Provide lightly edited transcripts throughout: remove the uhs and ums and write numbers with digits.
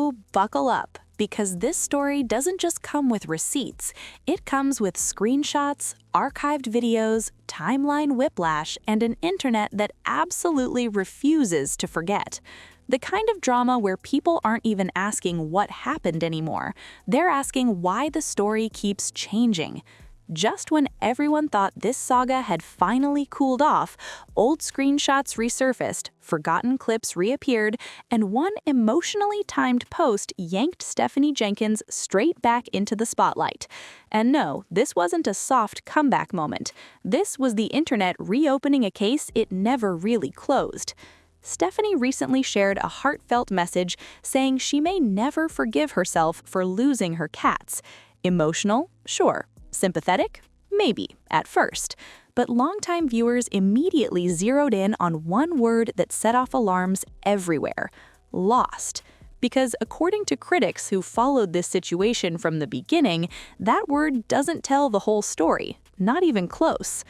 So buckle up, because this story doesn't just come with receipts. It comes with screenshots, archived videos, timeline whiplash, and an internet that absolutely refuses to forget. The kind of drama where people aren't even asking what happened anymore. They're asking why the story keeps changing. Just when everyone thought this saga had finally cooled off, old screenshots resurfaced, forgotten clips reappeared, and one emotionally timed post yanked Stephanie Jenkins straight back into the spotlight. And no, this wasn't a soft comeback moment. This was the internet reopening a case it never really closed. Stephanie recently shared a heartfelt message saying she may never forgive herself for losing her cats. Emotional? Sure. Sympathetic? Maybe, at first. But longtime viewers immediately zeroed in on one word that set off alarms everywhere: lost. Because according to critics who followed this situation from the beginning, that word doesn't tell the whole story, not even close.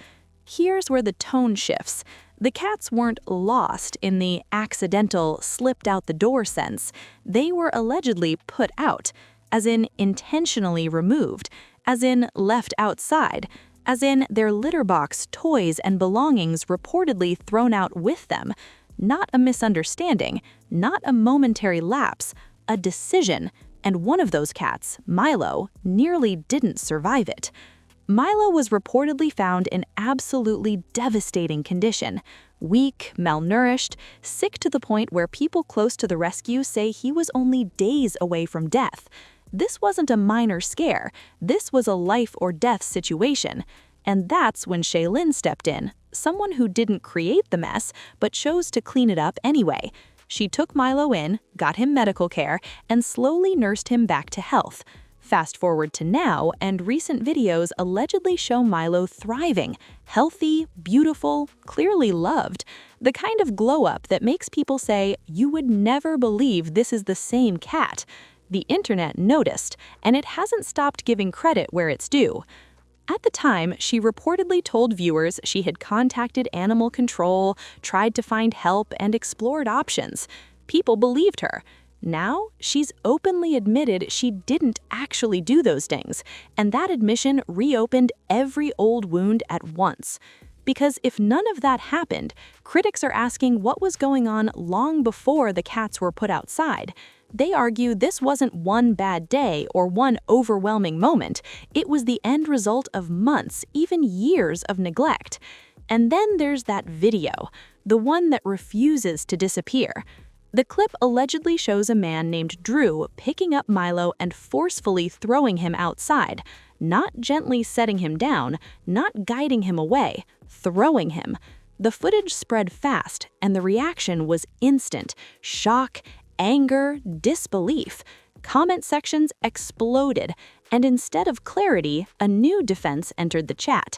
Here's where the tone shifts. The cats weren't lost in the accidental, slipped out the door sense. They were allegedly put out, as in intentionally removed, as in left outside, as in their litter box, toys, and belongings reportedly thrown out with them. Not a misunderstanding, not a momentary lapse, a decision, and one of those cats, Milo, nearly didn't survive it. Milo was reportedly found in absolutely devastating condition. Weak, malnourished, sick to the point where people close to the rescue say he was only days away from death. This wasn't a minor scare. This was a life-or-death situation. And that's when Shaylin stepped in, someone who didn't create the mess, but chose to clean it up anyway. She took Milo in, got him medical care, and slowly nursed him back to health. Fast forward to now, and recent videos allegedly show Milo thriving, healthy, beautiful, clearly loved. The kind of glow-up that makes people say, "You would never believe this is the same cat." The internet noticed, and it hasn't stopped giving credit where it's due. At the time, she reportedly told viewers she had contacted animal control, tried to find help, and explored options. People believed her. Now, she's openly admitted she didn't actually do those things, and that admission reopened every old wound at once. Because if none of that happened, critics are asking what was going on long before the cats were put outside. They argue this wasn't one bad day or one overwhelming moment. It was the end result of months, even years of neglect. And then there's that video, the one that refuses to disappear. The clip allegedly shows a man named Drew picking up Milo and forcefully throwing him outside, not gently setting him down, not guiding him away, throwing him. The footage spread fast, and the reaction was instant: shock, anger, disbelief. Comment sections exploded, and instead of clarity, a new defense entered the chat: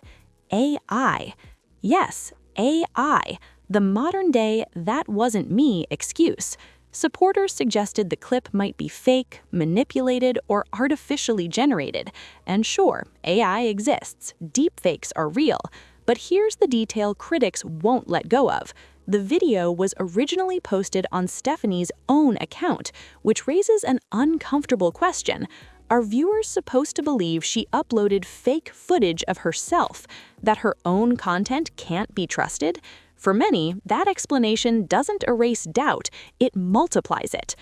AI. Yes, AI. The modern-day "that wasn't me" excuse. Supporters suggested the clip might be fake, manipulated, or artificially generated. And sure, AI exists. Deepfakes are real. But here's the detail critics won't let go of. The video was originally posted on Stephanie's own account, which raises an uncomfortable question. Are viewers supposed to believe she uploaded fake footage of herself, that her own content can't be trusted? For many, that explanation doesn't erase doubt, it multiplies it.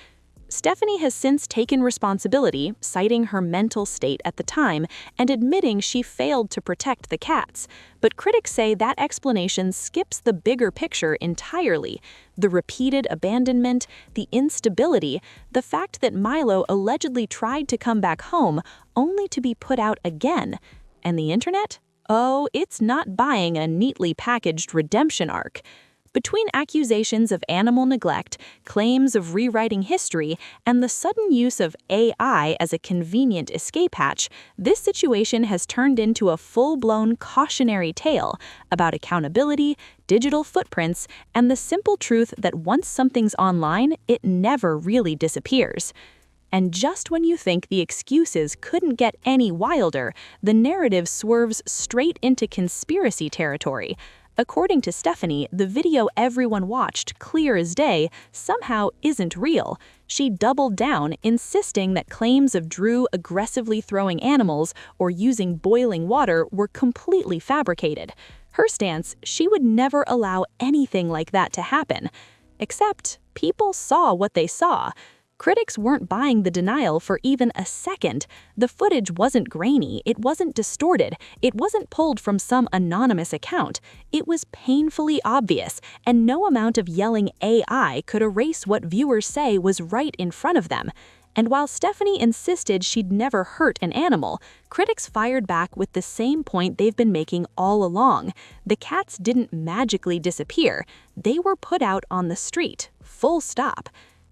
Stephanie has since taken responsibility, citing her mental state at the time and admitting she failed to protect the cats. But critics say that explanation skips the bigger picture entirely: the repeated abandonment, the instability, the fact that Milo allegedly tried to come back home only to be put out again. And the internet? Oh, it's not buying a neatly packaged redemption arc. Between accusations of animal neglect, claims of rewriting history, and the sudden use of AI as a convenient escape hatch, this situation has turned into a full-blown cautionary tale about accountability, digital footprints, and the simple truth that once something's online, it never really disappears. And just when you think the excuses couldn't get any wilder, the narrative swerves straight into conspiracy territory. According to Stephanie, the video everyone watched, clear as day, somehow isn't real. she doubled down, insisting that claims of Drew aggressively throwing animals or using boiling water were completely fabricated. Her stance: she would never allow anything like that to happen. Except, people saw what they saw. Critics weren't buying the denial for even a second. The footage wasn't grainy, it wasn't distorted, it wasn't pulled from some anonymous account. It was painfully obvious, and no amount of yelling AI could erase what viewers say was right in front of them. And while Stephanie insisted she'd never hurt an animal, critics fired back with the same point they've been making all along. The cats didn't magically disappear. They were put out on the street. Full stop.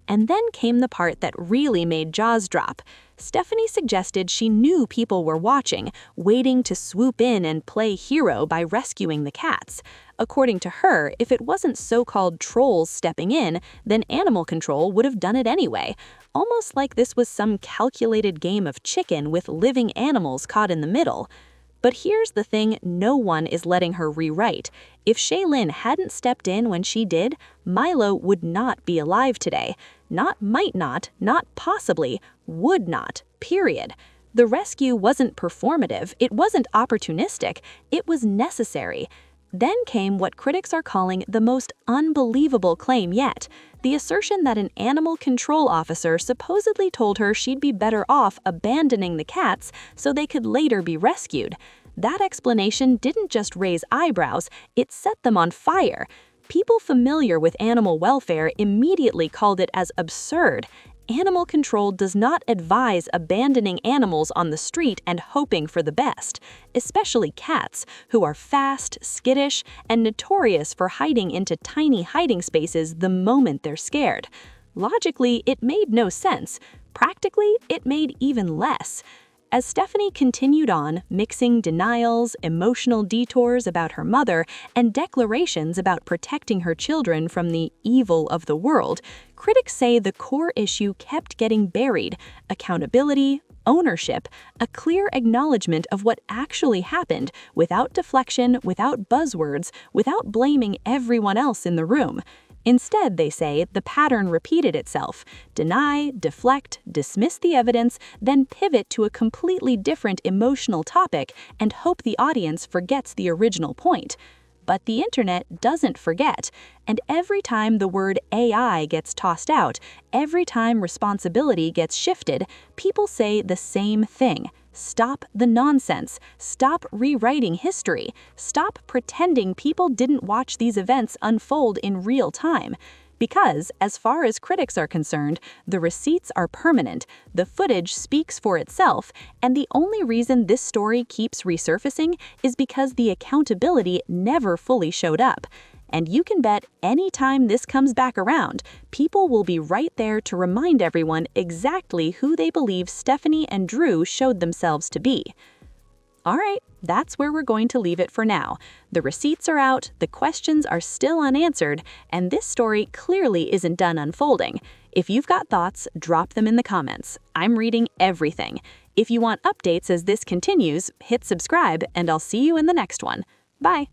And then came the part that really made jaws drop. Stephanie suggested she knew people were watching, waiting to swoop in and play hero by rescuing the cats. According to her, if it wasn't so-called trolls stepping in, then animal control would have done it anyway. Almost like this was some calculated game of chicken with living animals caught in the middle. But here's the thing no one is letting her rewrite. If Shaylin hadn't stepped in when she did, Milo would not be alive today. Not might not possibly, would not, period. The rescue wasn't performative, it wasn't opportunistic, it was necessary. Then came what critics are calling the most unbelievable claim yet, the assertion that an animal control officer supposedly told her she'd be better off abandoning the cats so they could later be rescued. That explanation didn't just raise eyebrows, it set them on fire. People familiar with animal welfare immediately called it as absurd. Animal control does not advise abandoning animals on the street and hoping for the best, especially cats, who are fast, skittish, and notorious for hiding into tiny hiding spaces the moment they're scared. Logically, it made no sense. Practically, it made even less. As Stephanie continued on, mixing denials, emotional detours about her mother, and declarations about protecting her children from the evil of the world, critics say the core issue kept getting buried: accountability, ownership, a clear acknowledgement of what actually happened, without deflection, without buzzwords, without blaming everyone else in the room. Instead, they say, the pattern repeated itself: deny, deflect, dismiss the evidence, then pivot to a completely different emotional topic and hope the audience forgets the original point. But the internet doesn't forget, and every time the word AI gets tossed out, every time responsibility gets shifted, people say the same thing: stop the nonsense, stop rewriting history, stop pretending people didn't watch these events unfold in real time. Because, as far as critics are concerned, the receipts are permanent, the footage speaks for itself, and the only reason this story keeps resurfacing is because the accountability never fully showed up. And you can bet anytime this comes back around, people will be right there to remind everyone exactly who they believe Stephanie and Drew showed themselves to be. Alright, that's where we're going to leave it for now. The receipts are out, the questions are still unanswered, and this story clearly isn't done unfolding. If you've got thoughts, drop them in the comments. I'm reading everything. If you want updates as this continues, hit subscribe, and I'll see you in the next one. Bye!